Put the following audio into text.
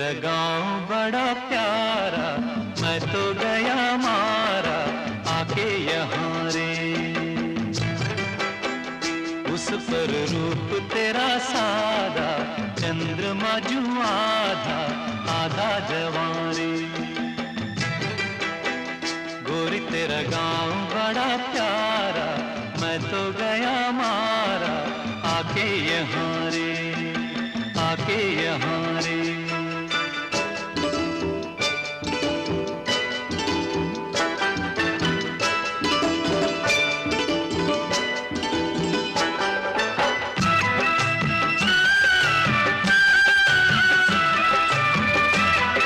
तेरा गांव बड़ा प्यारा, मैं तो गया मारा आके यहाँ रे। उस पर रूप तेरा सादा, चंद्रमा जू आधा आधा जवां रे। गोरी तेरा गांव बड़ा प्यारा, मैं तो गया मारा आके यहाँ